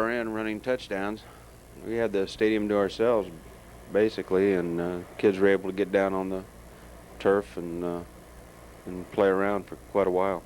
far end running touchdowns. We had the stadium to ourselves, basically, and kids were able to get down on the turf and play around for quite a while.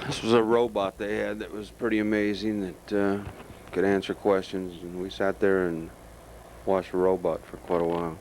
This was a robot they had that was pretty amazing, that could answer questions, and we sat there and watched the robot for quite a while.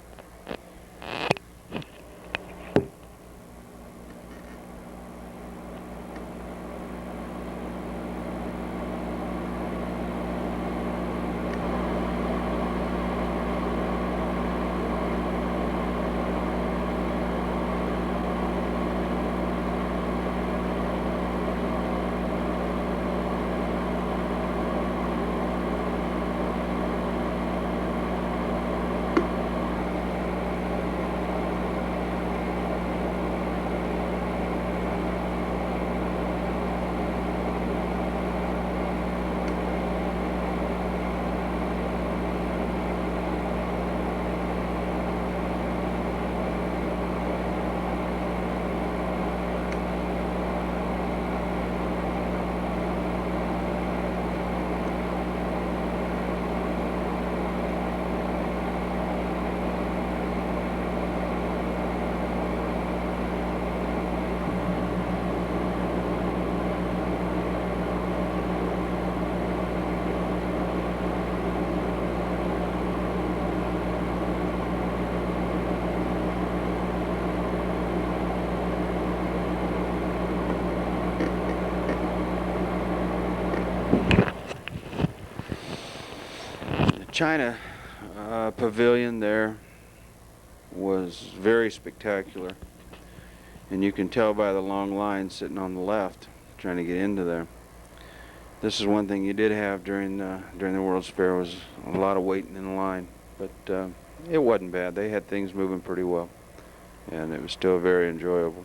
China pavilion there was very spectacular, and you can tell by the long line sitting on the left trying to get into there. This is one thing you did have during the World's Fair, was a lot of waiting in line, but it wasn't bad. They had things moving pretty well, and it was still very enjoyable.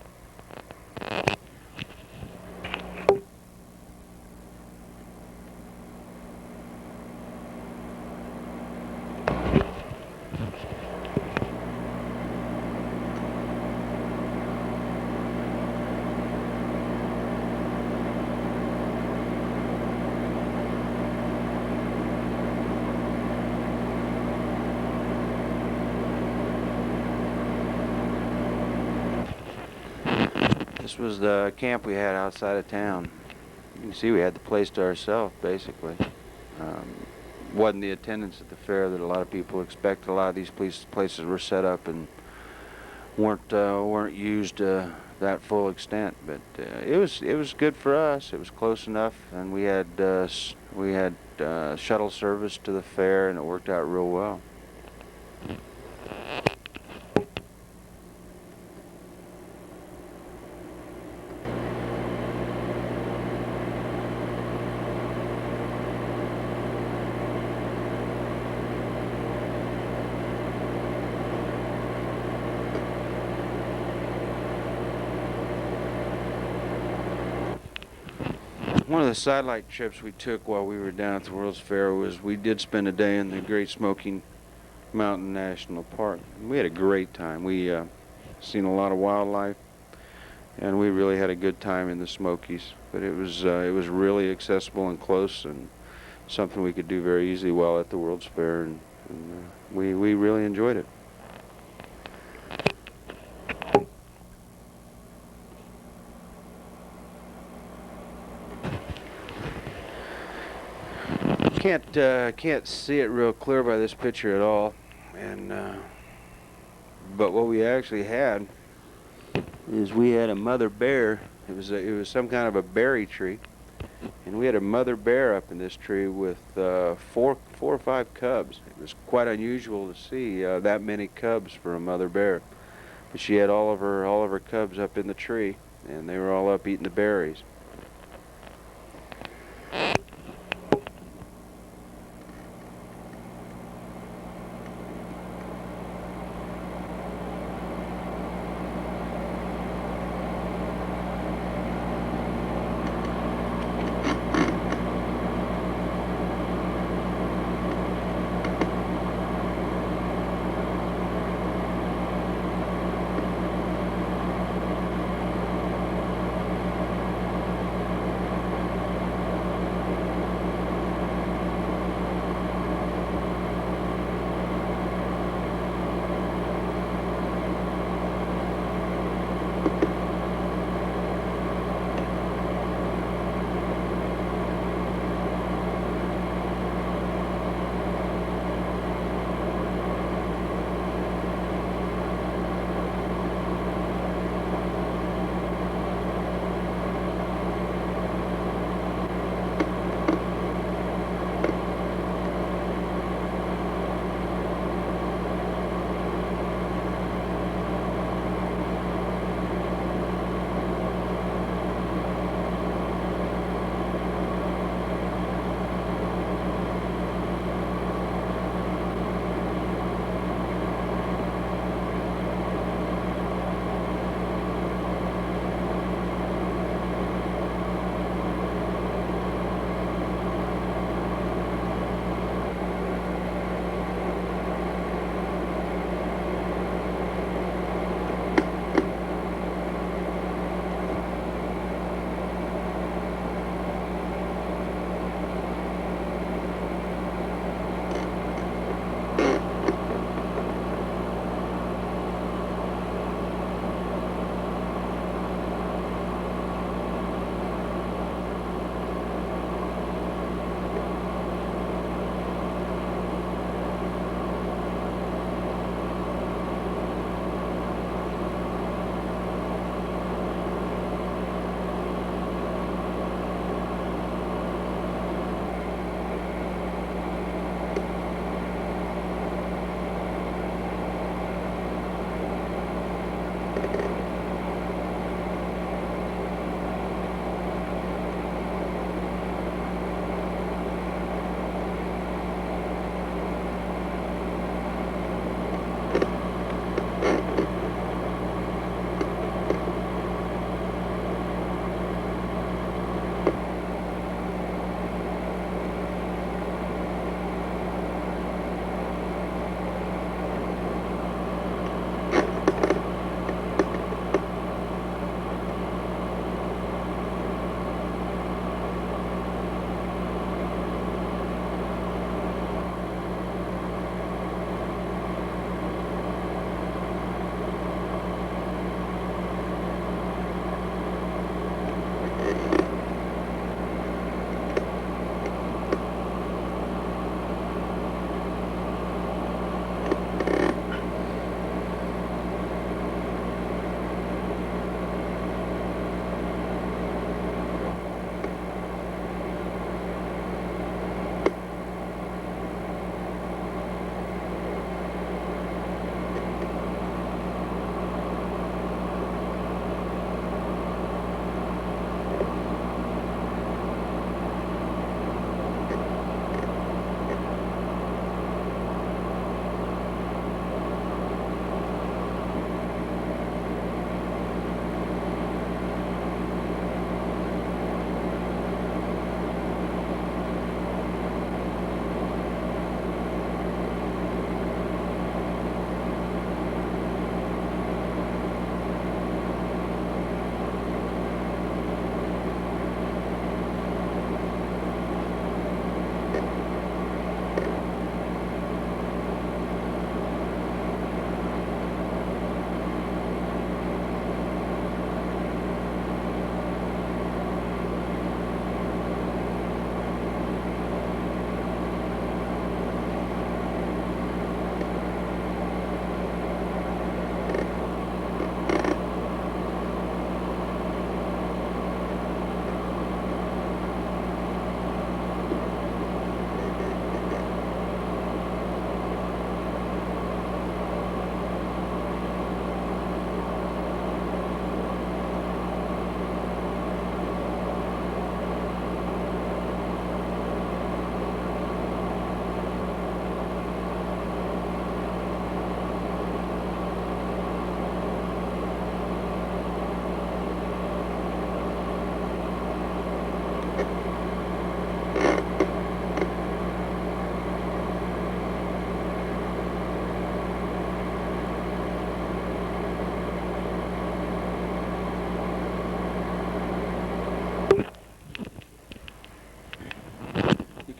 This was the camp we had outside of town. You can see we had the place to ourselves, basically. Wasn't the attendance at the fair that a lot of people expect. A lot of these places were set up and weren't used to that full extent. But it was good for us. It was close enough, and we had shuttle service to the fair, and it worked out real well. One of the sidelight trips we took while we were down at the World's Fair was we did spend a day in the Great Smoky Mountain National Park. We had a great time. We seen a lot of wildlife, and we really had a good time in the Smokies. But it was really accessible and close, and something we could do very easily while at the World's Fair, and we really enjoyed it. Can't see it real clear by this picture at all, and but what we actually had is we had a mother bear. It was some kind of a berry tree, and we had a mother bear up in this tree with four or five cubs. It was quite unusual to see that many cubs for a mother bear, but she had all of her cubs up in the tree, and they were all up eating the berries.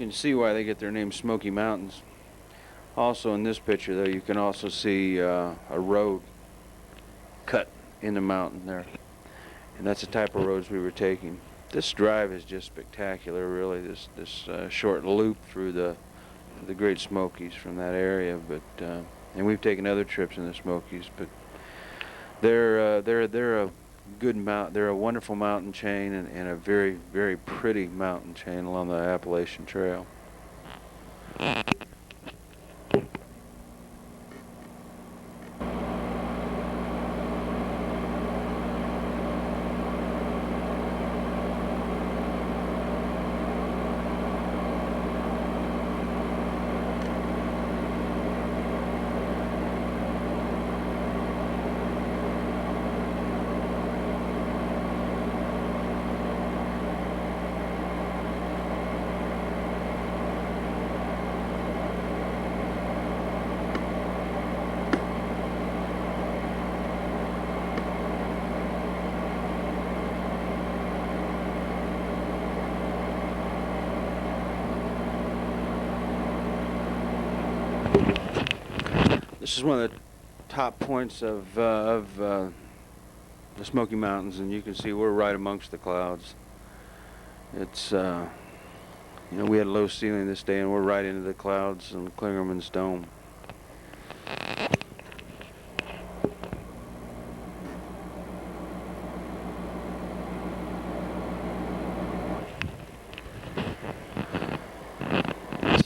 can see why they get their name Smoky Mountains. Also in this picture though, you can also see a road cut in the mountain there. And that's the type of roads we were taking. This drive is just spectacular, really. This short loop through the Great Smokies from that area. But and we've taken other trips in the Smokies, but they're a good mount. They're a wonderful mountain chain and a very, very pretty mountain chain along the Appalachian Trail. This is one of the top points of the Smoky Mountains, and you can see we're right amongst the clouds. It's you know, we had a low ceiling this day, and we're right into the clouds on Klingerman's Dome.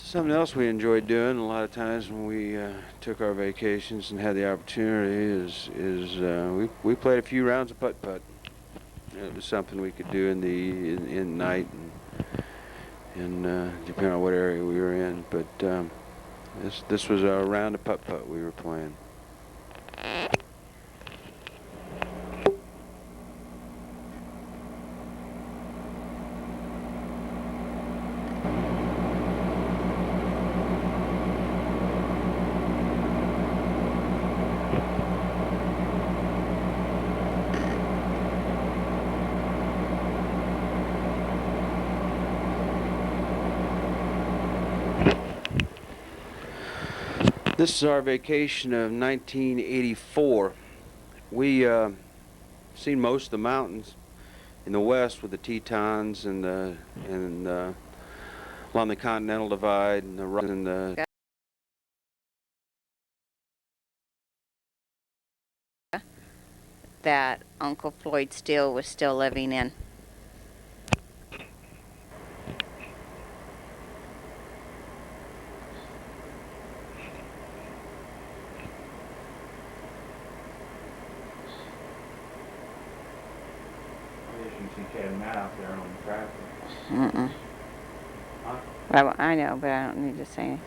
Something else we enjoyed doing a lot of times when we took our vacations and had the opportunity is we played a few rounds of putt-putt. It was something we could do in night and depending on what area we were in. But this was a round of putt-putt we were playing. This is our vacation of 1984. We seen most of the mountains in the west with the Tetons and along the Continental Divide and the that Uncle Floyd Steele was still living in. Mm-mm. Huh? Well, I know, but I don't need to say.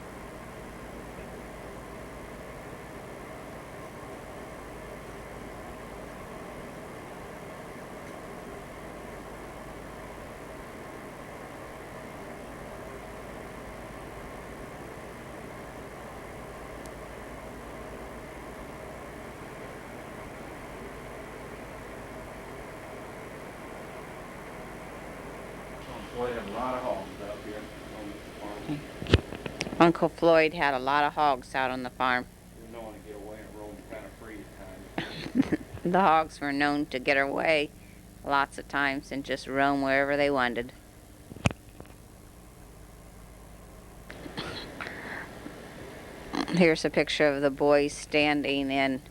Floyd had a lot of hogs out here on the farm. Uncle Floyd had a lot of hogs out on the farm. He was known to get away and roam kind of free at times. The hogs were known to get away lots of times and just roam wherever they wanted. Here's a picture of the boys standing in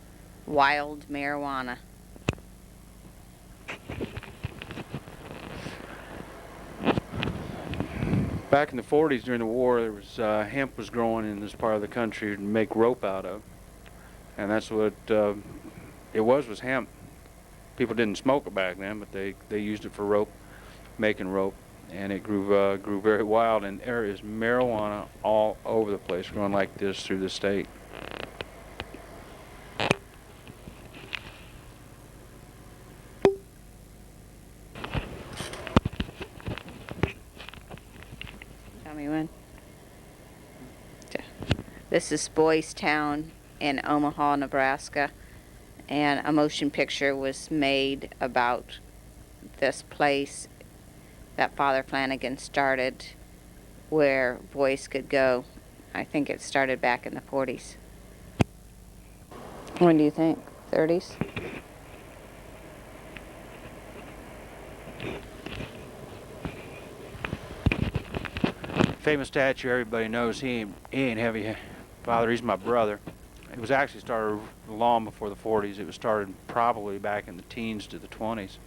wild marijuana. Back in the 40s during the war, there was hemp was growing in this part of the country to make rope out of, and that's what it was hemp. People didn't smoke it back then, but they used it for rope, making rope, and it grew very wild. And there is marijuana all over the place, growing like this through the state. This is Boys Town in Omaha, Nebraska, and a motion picture was made about this place that Father Flanagan started where boys could go. I think it started back in the 40s. When do you think? 30s? Famous statue everybody knows. He ain't heavy father. He's my brother. It was actually started long before the 40s. It was started probably back in the teens to the 20s.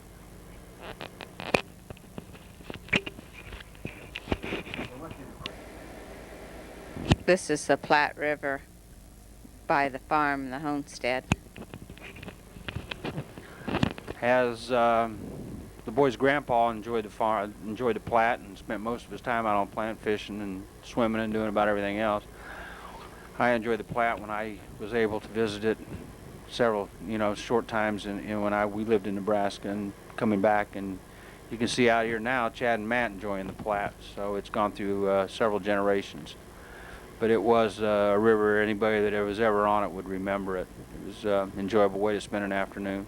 This is the Platte River by the farm, the homestead. Has the boy's grandpa enjoyed the farm, enjoyed the Platte, and spent most of his time out on plant fishing and swimming and doing about everything else. I enjoyed the Platte when I was able to visit it several, short times, and we lived in Nebraska and coming back, and you can see out here now Chad and Matt enjoying the Platte. So it's gone through several generations. But it was a river anybody that was ever on it would remember it. It was an enjoyable way to spend an afternoon.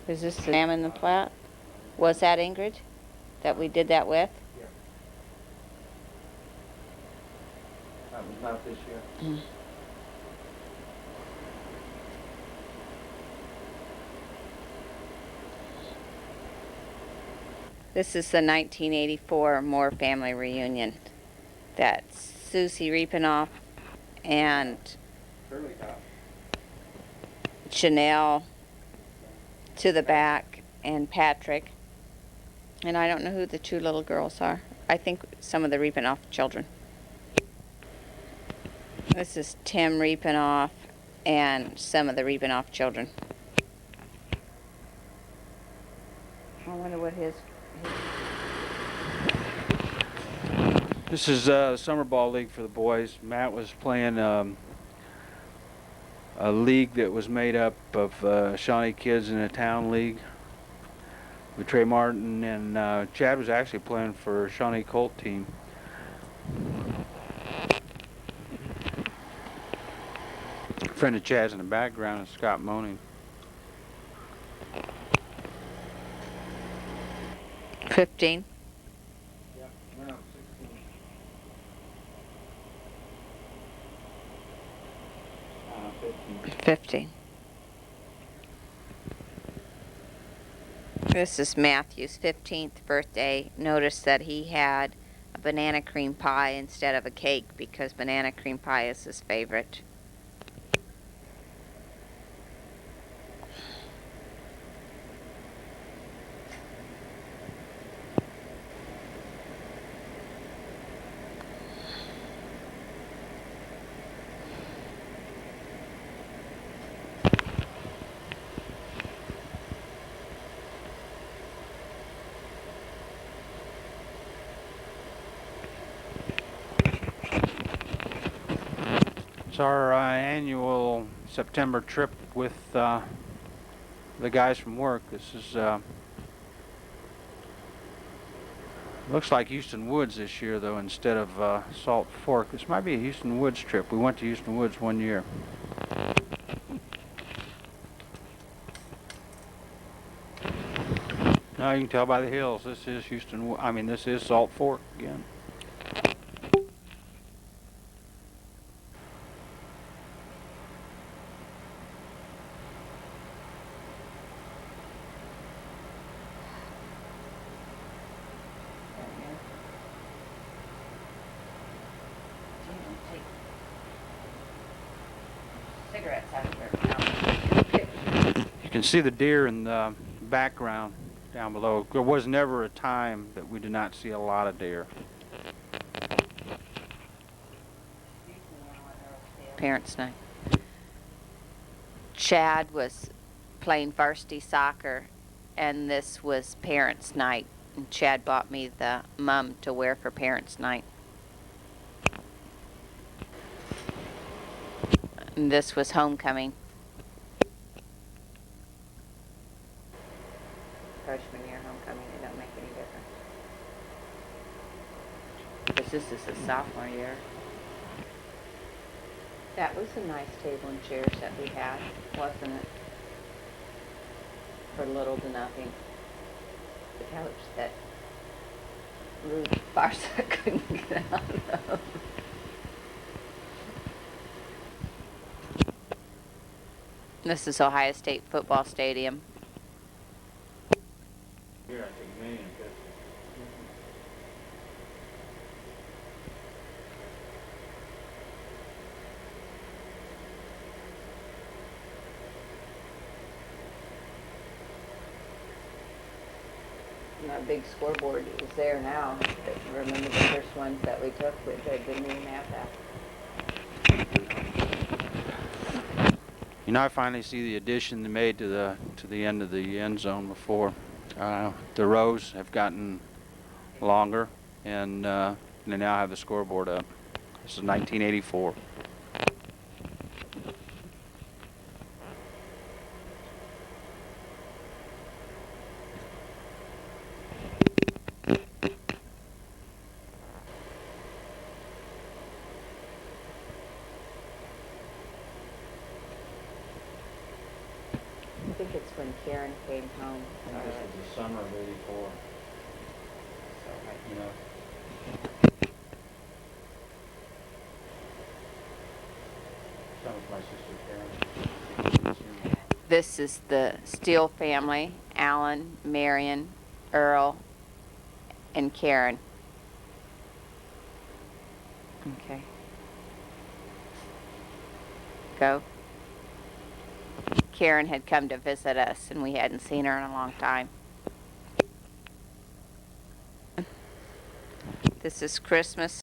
Is this the dam in the Platte? Was that Ingrid that we did that with? Yeah. That was not this year. This is the 1984 Moore family reunion. That's Susie Riepenoff and Chanel to the back, and Patrick. And I don't know who the two little girls are. I think some of the Riepenoff children. This is Tim Riepenoff and some of the Riepenoff children. I wonder what his... This is a summer ball league for the boys. Matt was playing a league that was made up of Shawnee kids in a town league with Trey Martin, and Chad was actually playing for a Shawnee Colt team. A friend of Chad's in the background is Scott Moaning. 15. Yeah, no, 16. 15. This is Matthew's 15th birthday. Notice that he had a banana cream pie instead of a cake because banana cream pie is his favorite. It's our annual September trip with the guys from work. This is looks like Houston Woods this year, though, instead of Salt Fork. This might be a Houston Woods trip. We went to Houston Woods one year. Now you can tell by the hills. This is this is Salt Fork again. You can see the deer in the background down below. There was never a time that we did not see a lot of deer. Parents' night. Chad was playing varsity soccer, and this was parents' night. And Chad bought me the mum to wear for parents' night. And this was homecoming. Freshman year homecoming, it don't make any difference. Because this is the sophomore year. That was a nice table and chairs that we had, wasn't it? for little to nothing. The couch that Ruth Barca couldn't get out of. This is Ohio State football stadium. Here, I think Maine and Pittsburgh. That big scoreboard is there now. But remember the first ones that we took, we didn't even have that. You know, I finally see the addition they made to the end of the end zone before. The rows have gotten longer, and they now have the scoreboard up. This is 1984. I think it's when Karen came home. I think this was the summer of '84. You know. That was my sister Karen. This is the Steele family: Alan, Marion, Earl, and Karen. Okay. Go. Karen had come to visit us, and we hadn't seen her in a long time. This is Christmas